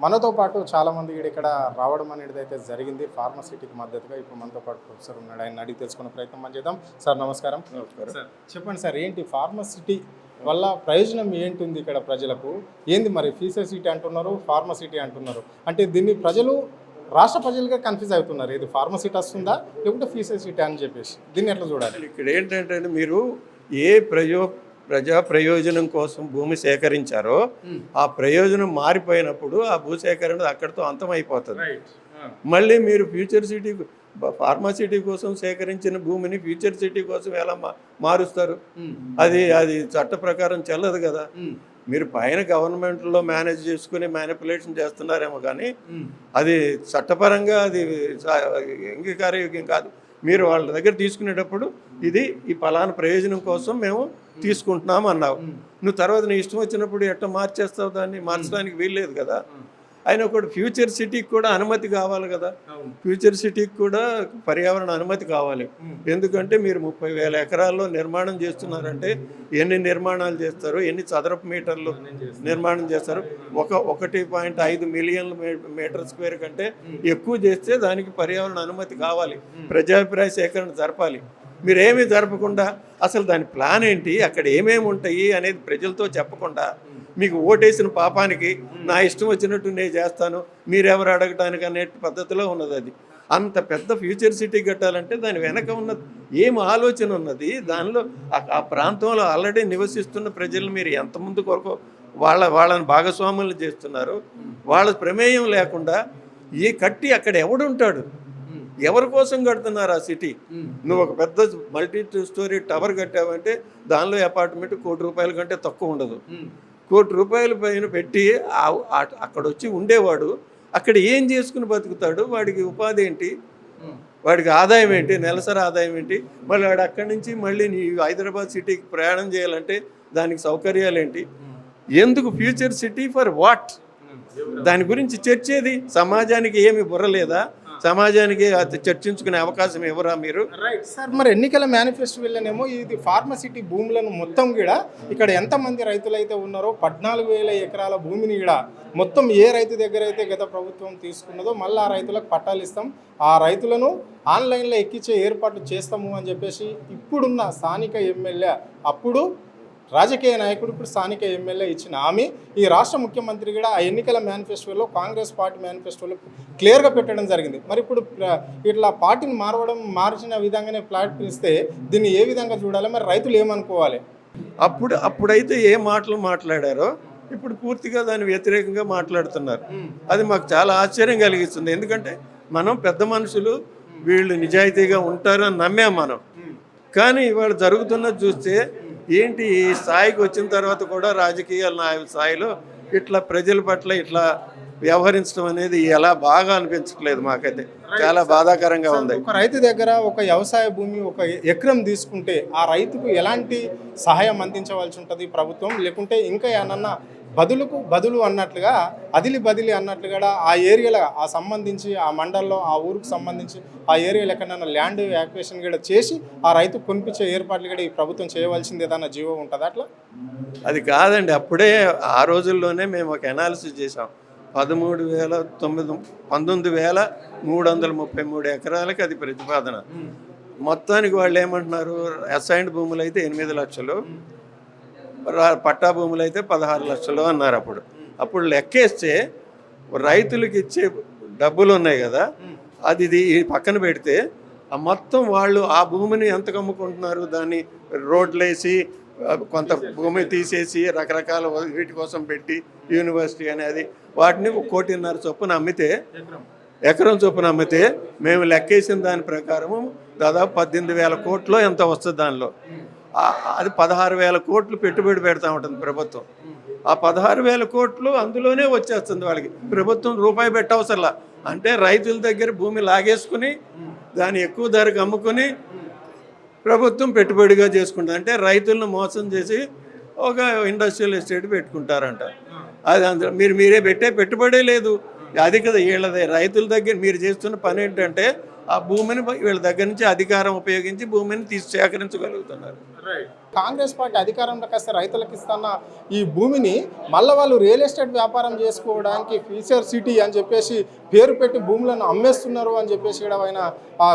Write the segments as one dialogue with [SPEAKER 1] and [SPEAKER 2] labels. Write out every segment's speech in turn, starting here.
[SPEAKER 1] మనతో పాటు చాలామంది ఇక్కడ రావడం అనేది అయితే జరిగింది ఫార్మసిటీకి మద్దతుగా. ఇప్పుడు మనతో పాటు ప్రొఫెసర్ ఉన్నాడు. ఆయన అడిగి తెలుసుకునే ప్రయత్నం మనం చేద్దాం. సార్ నమస్కారం.
[SPEAKER 2] నమస్కారం.
[SPEAKER 1] సార్ చెప్పండి సార్, ఏంటి ఫార్మసిటీ వల్ల ప్రయోజనం ఏంటుంది ఇక్కడ ప్రజలకు? ఏంది మరి ఫీసెసిటీ అంటున్నారు, ఫార్మసిటీ అంటున్నారు. అంటే దీన్ని ప్రజలు రాష్ట్ర ప్రజలుగా కన్ఫ్యూజ్ అవుతున్నారు. ఇది ఫార్మసిటీ వస్తుందా లేకుంటే ఫీసెసిటీ అని చెప్పేసి దీన్ని ఎట్లా చూడాలి?
[SPEAKER 2] ఇక్కడ ఏంటంటే మీరు ఏ ప్రజా ప్రయోజనం కోసం భూమి సేకరించారో ఆ ప్రయోజనం మారిపోయినప్పుడు ఆ భూసేకరణ అక్కడితో అంతమైపోతుంది. మళ్ళీ మీరు ఫ్యూచర్ సిటీ ఫార్మాసిటీ కోసం సేకరించిన భూమిని ఫ్యూచర్ సిటీ కోసం ఎలా మారుస్తారు? అది చట్ట ప్రకారం చెల్లదు కదా. మీరు పైన గవర్నమెంట్లో మేనేజ్ చేసుకుని మ్యానిపులేషన్ చేస్తున్నారేమో కానీ అది చట్టపరంగా అది అంగీకారయోగ్యం కాదు. మీరు వాళ్ళ దగ్గర తీసుకునేటప్పుడు ఇది ఈ ఫలానా ప్రయోజనం కోసం మేము తీసుకుంటున్నాము అన్నావు. నువ్వు తర్వాత నీ ఇష్టం వచ్చినప్పుడు ఎట్లా మార్చేస్తావు? దాన్ని మార్చడానికి వీల్లేదు కదా. అయినా కూడా ఫ్యూచర్ సిటీకి కూడా అనుమతి కావాలి కదా. ఫ్యూచర్ సిటీకి కూడా పర్యావరణ అనుమతి కావాలి. ఎందుకంటే మీరు 30,000 ఎకరాల్లో నిర్మాణం చేస్తున్నారంటే ఎన్ని నిర్మాణాలు చేస్తారు, ఎన్ని చదరపు మీటర్లు నిర్మాణం చేస్తారు? 1.5 మిలియన్ మీటర్ స్క్వేర్ కంటే ఎక్కువ చేస్తే దానికి పర్యావరణ అనుమతి కావాలి. ప్రజాభిప్రాయ సేకరణ జరపాలి. మీరేమీ జరపకుండా అసలు దాని ప్లాన్ ఏంటి, అక్కడ ఏమేమి ఉంటాయి అనేది ప్రజలతో చెప్పకుండా మీకు ఓటేసిన పాపానికి నా ఇష్టం వచ్చినట్టు నేను చేస్తాను, మీరెవరు అడగటానికి అనే పద్ధతిలో ఉన్నది. అది అంత పెద్ద ఫ్యూచర్ సిటీ కట్టాలంటే దాని వెనక ఉన్న ఏం ఆలోచన ఉన్నది, దానిలో ఆ ప్రాంతంలో ఆల్రెడీ నివసిస్తున్న ప్రజలు మీరు ఎంతమంది కొరకు వాళ్ళని భాగస్వాములు చేస్తున్నారు. వాళ్ళ ప్రమేయం లేకుండా ఈ కట్టి అక్కడ ఎవడుంటాడు, ఎవరి కోసం కడుతున్నారు ఆ సిటీ? నువ్వు ఒక పెద్ద మల్టీ స్టోరీ టవర్ కట్టావంటే దానిలో అపార్ట్మెంట్ ₹1,00,00,000 కంటే తక్కువ ఉండదు. ₹1,00,00,000 పైన పెట్టి అక్కడ వచ్చి ఉండేవాడు అక్కడ ఏం చేసుకుని బతుకుతాడు? వాడికి ఉపాధి ఏంటి, వాడికి ఆదాయం ఏంటి, నెలసరి ఆదాయం ఏంటి? మళ్ళీ వాడు అక్కడి నుంచి మళ్ళీ నీ హైదరాబాద్ సిటీకి ప్రయాణం చేయాలంటే దానికి సౌకర్యాలు ఏంటి? ఎందుకు ఫ్యూచర్ సిటీ ఫర్ వాట్? దాని గురించి చర్చేది. సమాజానికి ఏమి బుర్రలేదా? సమాజానికి చర్చించుకునే అవకాశం ఎవరా మీరు?
[SPEAKER 1] Right sir. మరి ఎన్నికల మేనిఫెస్టో వెళ్ళనేమో ఇది ఫార్మసిటీ భూములను మొత్తం కూడా ఇక్కడ ఎంతమంది రైతులు అయితే ఉన్నారో 14,000 ఎకరాల భూమిని కూడా మొత్తం ఏ రైతు దగ్గర అయితే గత ప్రభుత్వం తీసుకున్నదో మళ్ళీ ఆ రైతులకు పట్టాలు ఇస్తాం, ఆ రైతులను ఆన్లైన్లో ఎక్కించే ఏర్పాట్లు చేస్తాము అని చెప్పేసి ఇప్పుడున్న స్థానిక ఎమ్మెల్యే, అప్పుడు రాజకీయ నాయకుడు, ఇప్పుడు స్థానిక ఎమ్మెల్యే ఇచ్చిన హామీ ఈ రాష్ట్ర ముఖ్యమంత్రి కూడా ఆ ఎన్నికల మేనిఫెస్టోలో కాంగ్రెస్ పార్టీ మేనిఫెస్టోలో క్లియర్గా పెట్టడం జరిగింది. మరి ఇప్పుడు ఇట్లా పార్టీని మార్చిన విధంగానే ప్లాట్ ఇస్తే దీన్ని ఏ విధంగా చూడాలి? మరి రైతులు ఏమనుకోవాలి?
[SPEAKER 2] అప్పుడైతే ఏ మాటలు మాట్లాడారో ఇప్పుడు పూర్తిగా దాని వ్యతిరేకంగా మాట్లాడుతున్నారు. అది మాకు చాలా ఆశ్చర్యం కలిగిస్తుంది. ఎందుకంటే మనం పెద్ద మనుషులు, వీళ్ళు నిజాయితీగా ఉంటారని నమ్మాం మనం. కానీ ఇవాళ జరుగుతున్నది చూస్తే ఏంటి, ఈ స్థాయికి వచ్చిన తర్వాత కూడా రాజకీయ స్థాయిలో ఇట్లా ప్రజల పట్ల ఇట్లా వ్యవహరించడం అనేది ఎలా బాగా అనిపించట్లేదు. మాకైతే చాలా బాధాకరంగా ఉంది.
[SPEAKER 1] ఒక రైతు దగ్గర ఒక వ్యవసాయ భూమి 1 ఎకరం తీసుకుంటే ఆ రైతుకు ఎలాంటి సహాయం అందించవలసి ఉంటుంది ప్రభుత్వం? లేకుంటే ఇంకా ఏమన్నా బదులుకు బదులు అన్నట్లుగా బదిలీ అన్నట్లుగా ఆ ఏరియాలో ఆ సంబంధించి ఆ మండల్లో ఆ ఊరికి సంబంధించి ఆ ఏరియాలో ఎక్కడన్నా ల్యాండ్ యాక్వేషన్ కూడా చేసి ఆ రైతు కొనిపించే ఏర్పాట్లు కూడా ఈ ప్రభుత్వం చేయవలసింది ఏదన్నా జీవో ఉంటుంది అట్లా?
[SPEAKER 2] అది కాదండి. అప్పుడే ఆ రోజుల్లోనే మేము ఒక అనాలిసిస్ చేసాం. 19,333 ఎకరాలకి అది ప్రతిపాదన. మొత్తానికి వాళ్ళు ఏమంటున్నారు, అసైన్డ్ భూములు అయితే 8 లక్షలు, పట్టా భూములు అయితే 16 లక్షలు అన్నారు. అప్పుడు లెక్కేస్తే రైతులకు ఇచ్చే డబ్బులు ఉన్నాయి కదా, అది పక్కన పెడితే ఆ మొత్తం వాళ్ళు ఆ భూమిని ఎంతకు అమ్ముకుంటున్నారు? దాన్ని రోడ్లేసి కొంత భూమి తీసేసి రకరకాల వీటి కోసం పెట్టి యూనివర్సిటీ అనేది వాటిని 1,50,00,000 చొప్పున అమ్మితే, ఎకరం చొప్పున అమ్మితే మేము లెక్కేసిన దాని ప్రకారము దాదాపు 18,000 కోట్లు ఎంత వస్తుంది. దానిలో అది 16,000 కోట్లు పెట్టుబడి పెడతా ఉంటుంది ప్రభుత్వం. ఆ 16,000 కోట్లు అందులోనే వచ్చేస్తుంది వాళ్ళకి. ప్రభుత్వం రూపాయి పెట్టవసరలా. అంటే రైతుల దగ్గర భూమి లాగేసుకుని దాన్ని ఎక్కువ ధరకు అమ్ముకుని ప్రభుత్వం పెట్టుబడిగా చేసుకుంటుంది. అంటే రైతులను మోసం చేసి ఒక ఇండస్ట్రియల్ ఎస్టేట్ పెట్టుకుంటారంట. అది అందులో మీరే పెట్టే పెట్టుబడే లేదు. అది కదా వీళ్ళదే. రైతుల దగ్గర మీరు చేస్తున్న పని ఏంటంటే ఆ భూమిని వీళ్ళ దగ్గర నుంచి అధికారం ఉపయోగించి భూమిని సేకరించగలుగుతున్నారు.
[SPEAKER 1] కాంగ్రెస్ పార్టీ అధికారంలోకి వస్తే రైతులకు ఇస్తున్న ఈ భూమిని మళ్ళీ వాళ్ళు రియల్ ఎస్టేట్ వ్యాపారం చేసుకోవడానికి ఫ్యూచర్ సిటీ అని చెప్పేసి పేరు పెట్టి భూములను అమ్మేస్తున్నారు అని చెప్పేసి కూడా ఆయన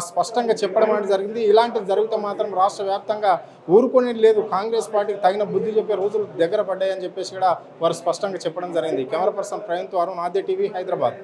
[SPEAKER 1] స్పష్టంగా చెప్పడం అనేది జరిగింది. ఇలాంటివి జరిగితే మాత్రం రాష్ట్ర వ్యాప్తంగా ఊరుకునేది లేదు, కాంగ్రెస్ పార్టీకి తగిన బుద్ధి చెప్పే రోజులు దగ్గర పడ్డాయని చెప్పేసి కూడా వారు స్పష్టంగా చెప్పడం జరిగింది. కెమెరా పర్సన్ ప్రవీణ్తో అరుణ్, ఆద్య టీవీ, హైదరాబాద్.